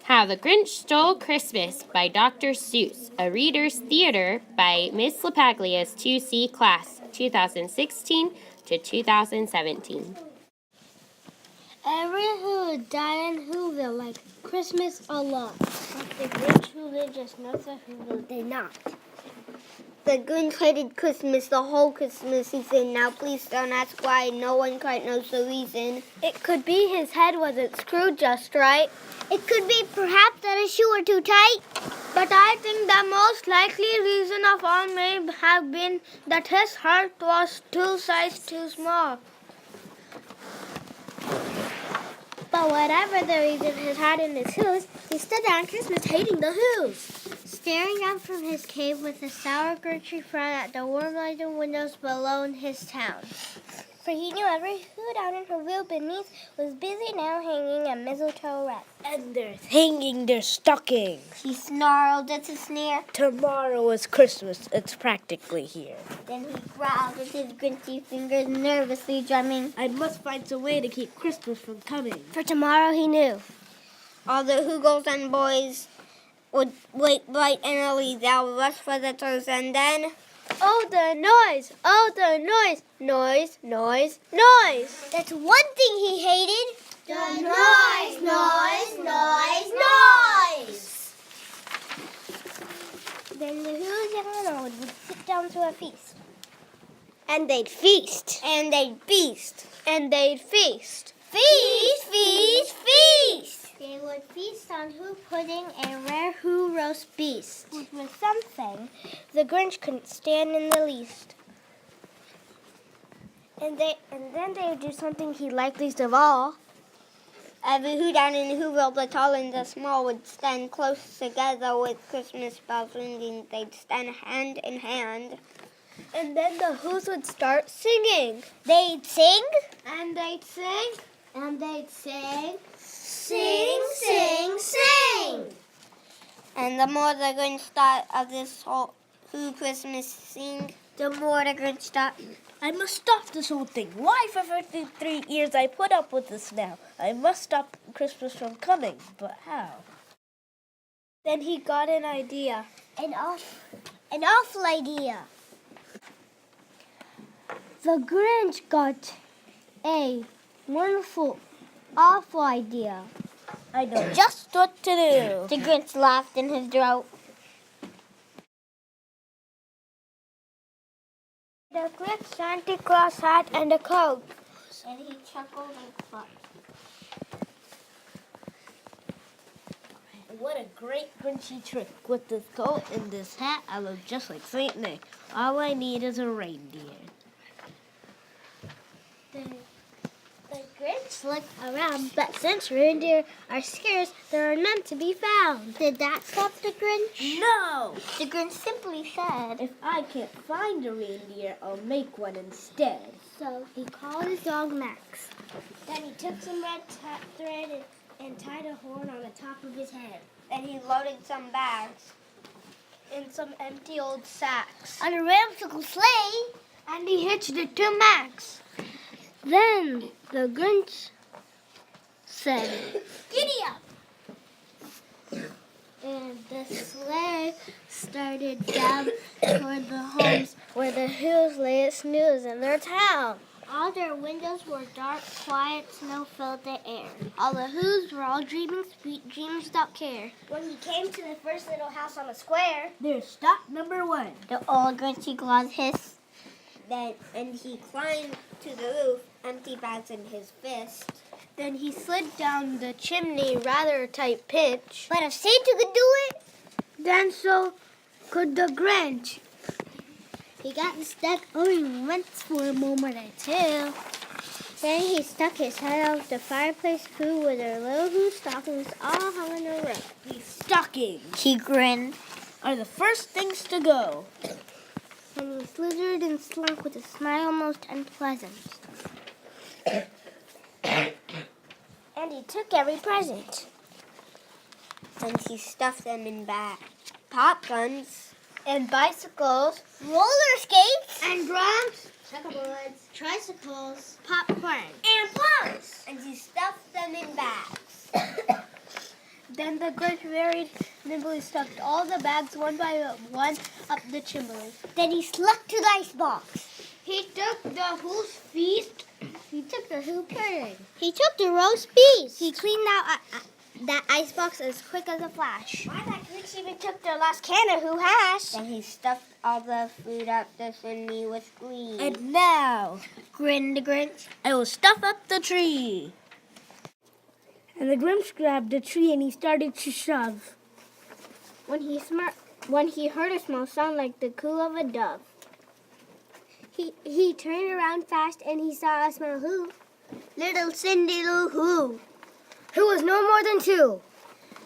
How the Grinch Stole Christmas by Dr. Seuss, a Reader's Theater by Miss LaPaglia's 2C class, 2016 to 2017. Everyone who died in Whoville liked Christmas a lot. But the Grinch who lived just north of Whoville did not. The Grinch hated Christmas the whole Christmas season. Now please don't ask why. No one quite knows the reason. It could be his head wasn't screwed just right. It could be perhaps that his shoes were too tight. But I think the most likely reason of all may have been that his heart was two sizes too small. But whatever the reason, his heart and his shoes, he stood there on Christmas hating the Who's. Staring out from his cave with a sour, grinchy frown at the warm-lighted windows below in his town. For he knew every Who down in Whoville beneath was busy now hanging a mistletoe wreath. And they're hanging their stockings. He snarled at a sneer. Tomorrow is Christmas. It's practically here. Then he growled with his grinchy fingers nervously drumming. I must find some way to keep Christmas from coming. For tomorrow he knew. All the Who girls and boys would wake bright and early. They'll rush for the toes and then... Oh, the noise! Oh, the noise! Noise, noise, noise! That's one thing he hated. The noise, noise. Then the Who's young and old would sit down to a feast. And they'd feast. And they'd feast. And they'd feast. Feast, feast, feast. They would feast on Who pudding and rare Who roast beast, which was something the Grinch couldn't stand in the least. And then they would do something he liked least of all. Every Who down in Whoville, the tall and the small, would stand close together with Christmas bells ringing. They'd stand hand in hand. And then the Who's would start singing. They'd sing. And they'd sing. And they'd sing. Sing, sing, sing. And the more the Grinch thought of this whole Who Christmas sing, the more the Grinch thought, I must stop this whole thing. Why for 53 years I put up with this now? I must stop Christmas from coming. But how? Then he got an idea. An awful idea. The Grinch got a wonderful, awful idea. I know just what to do. The Grinch laughed in his throat. The Grinch Santa Claus hat and a coat. And he chuckled and clucked. What a great Grinchy trick. With this coat and this hat, I look just like Saint Nick. All I need is a reindeer. The Grinch looked around, but since reindeer are scarce, there are none to be found. Did that stop the Grinch? No! The Grinch simply said, If I can't find a reindeer, I'll make one instead. So he called his dog Max. Then he took some red thread and tied a horn on the top of his head. and he loaded some bags in some empty old sacks on a ramsicle sleigh, and he hitched it to Max. Then the Grinch said, "Giddy up!" And the sleigh started down toward the homes where the Who's lay at snooze in their town. All their windows were dark, quiet, snow filled the air. All the Who's were all dreaming sweet dreams without care. When he came to the first little house on the square, There's stop number 1. the old Grinchy Claus hissed. And he climbed to the roof, empty bags in his fist. Then he slid down the chimney, rather a tight pinch. But if Santa could do it, Then so could the Grinch. He got stuck only once for a moment or two. Then he stuck his head out the fireplace Who with their little Who stockings all hung in a row. These stockings he grinned. are the first things to go. And he slithered and slunk with a smile most unpleasant. And he took every present. And he stuffed them in bags. Pop guns, And bicycles, roller skates, and drums, checkerboards, tricycles, popcorn, and plums. And he stuffed them in bags. Then the Grinch very nimbly stuffed all the bags one by one up the chimney. Then he snuck to the icebox. He took the Who's feast. He took the Who pudding. He took the roast beef. He cleaned out that icebox as quick as a flash. Why that Grinch even took the last can of Who hash? Then he stuffed all the food up the chimney with glee. And now, Grinned the Grinch. I will stuff up the tree. And the Grinch grabbed the tree and he started to shove. When he heard a small sound like the coo of a dove. He turned around fast and he saw a small Who. Little Cindy Lou Who. Who was no more than 2.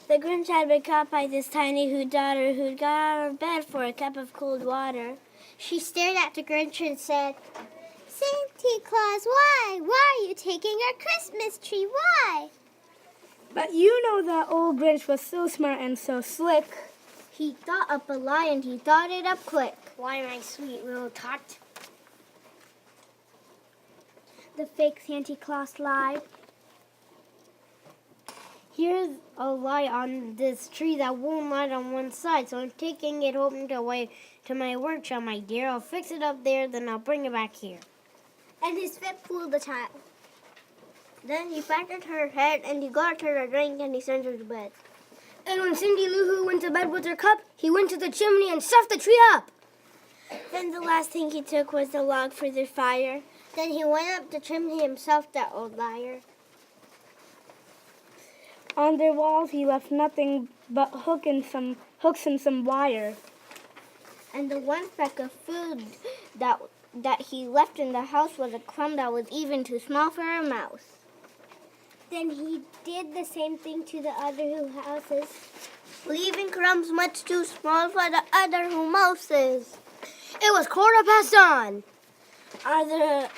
The Grinch had been caught by this tiny Who daughter who got out of bed for a cup of cold water. She stared at the Grinch and said, Santa Claus, why? Why are you taking our Christmas tree? Why? But you know that old Grinch was so smart and so slick. He thought up a lie and he thought it up quick. Why, my sweet little tot? The fake Santa Claus lied. Here's a lie on this tree that won't light on one side, so I'm taking it home to my workshop, my dear. I'll fix it up there, then I'll bring it back here. And his fit pulled the child. Then he patted her head and he got her a drink and he sent her to bed. And when Cindy Lou Who went to bed with her cup, he went to the chimney and stuffed the tree up. Then the last thing he took was the log for the fire. Then he went up the chimney himself, that old liar. On their walls he left nothing but hooks and some wire. And the one speck of food that he left in the house was a crumb that was even too small for a mouse. Then he did the same thing to the other Who houses, Leaving crumbs much too small for the other Who mouses. It was 1:15.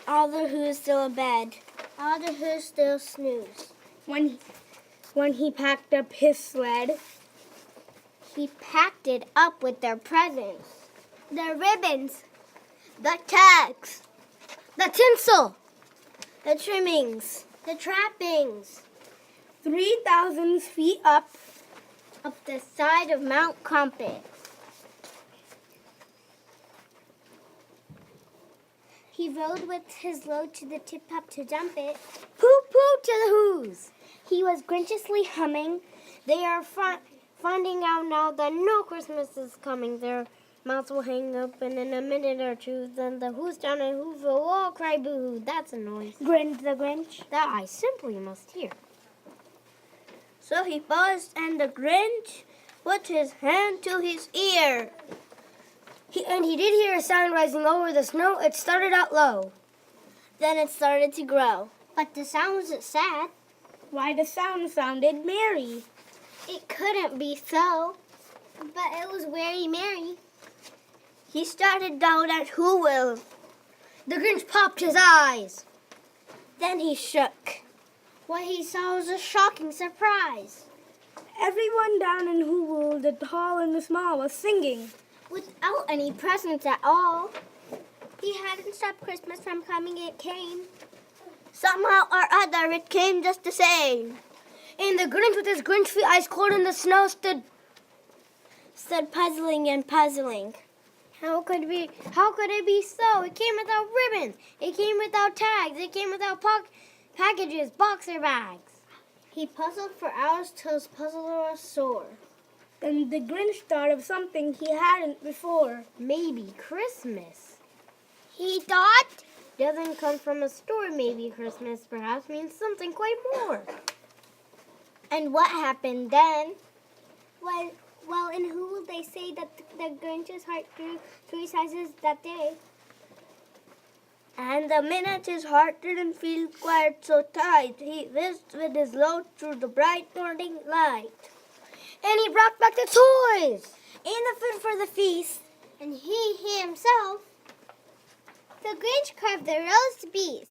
All the Who's still in bed. All the Who's still snooze. When he packed up his sled, He packed it up with their presents. The ribbons, the tags, The tinsel, the trimmings, the trappings, 3,000 feet up. up the side of Mount Crumpet. He rode with his load to the tip-top to dump it. poo-poo to the Who's. He was grinchiously humming. They are finding out now that no Christmas is coming. Their mouths will hang open in a minute or two. Then the Who's down in Whoville will all cry boo-hoo. That's a noise Grinned the Grinch. that I simply must hear. So he paused and the Grinch put his hand to his ear. He did hear a sound rising over the snow. It started out low. Then it started to grow. But the sound wasn't sad. Why, the sound sounded merry. It couldn't be so. But it was very merry. He started down at Whoville. The Grinch popped his eyes. Then he shook. What he saw was a shocking surprise. Everyone down in Whoville, the tall and the small, was singing. Without any presents at all. He hadn't stopped Christmas from coming, it came. Somehow or other, it came just the same. And the Grinch with his Grinchy eyes cold in the snow stood Puzzling and puzzling. How could it be so? It came without ribbons. It came without tags. It came without packages, boxer bags. He puzzled for hours till his puzzle was sore. Then the Grinch thought of something he hadn't before. Maybe Christmas. He thought, Doesn't come from a store. Maybe Christmas perhaps means something quite more. And what happened then? Well, in who will they say that the Grinch's heart grew 3 sizes that day? and the minute his heart didn't feel quite so tight, he whizzed with his load through the bright morning light. And he brought back the toys And the food for the feast. and he himself. The Grinch carved the roast beef.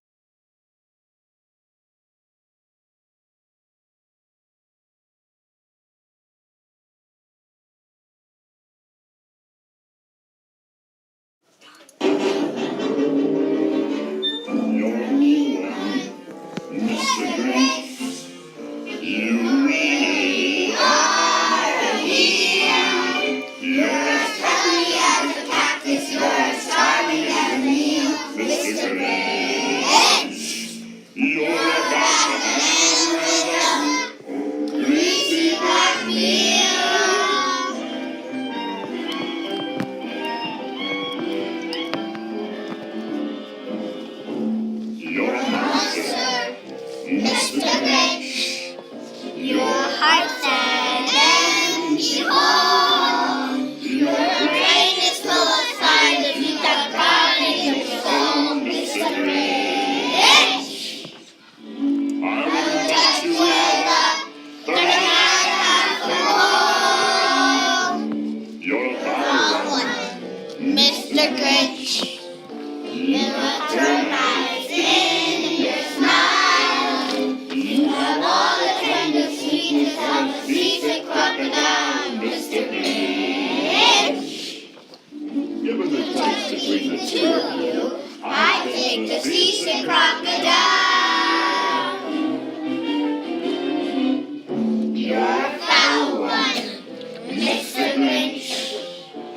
Mr. Grinch, you really are crocodile, Mr. Grinch. Given the choice between the two of you, I take the seasick crocodile. You're a foul one, Mr. Grinch.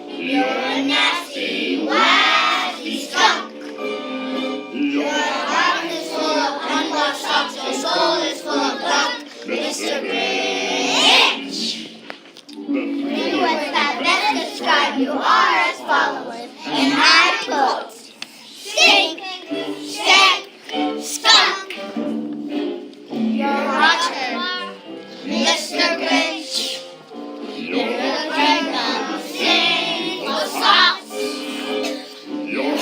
You're a nasty, washy skunk. Your heart is full of unwashed socks, your soul is full of gunk, Mr. Grinch. the Three words that best describe you are as follows, and I quote: stink, stank, skunk. You're rotten, Mr. Grinch. You're the king of single socks. your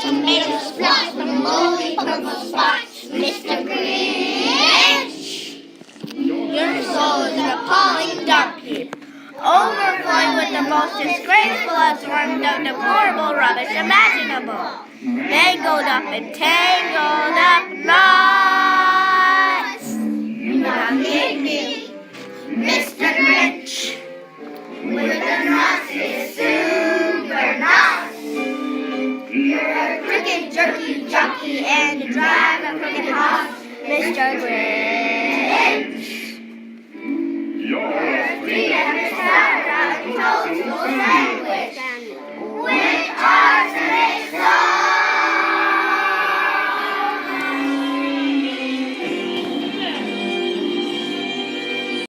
Tomatoes splash from moldy purple spots, Mr. Grinch. Your soul is an appalling dark heap, overflowing with the most disgraceful assortment of deplorable rubbish imaginable. Mangled up and tangled up knots. Now give me, Mr. Grinch, with the nastiest super knots. You're a crooked jerky jockey and you drive a crooked horse, Mr. Grinch. your Three-legged sauerkraut and toast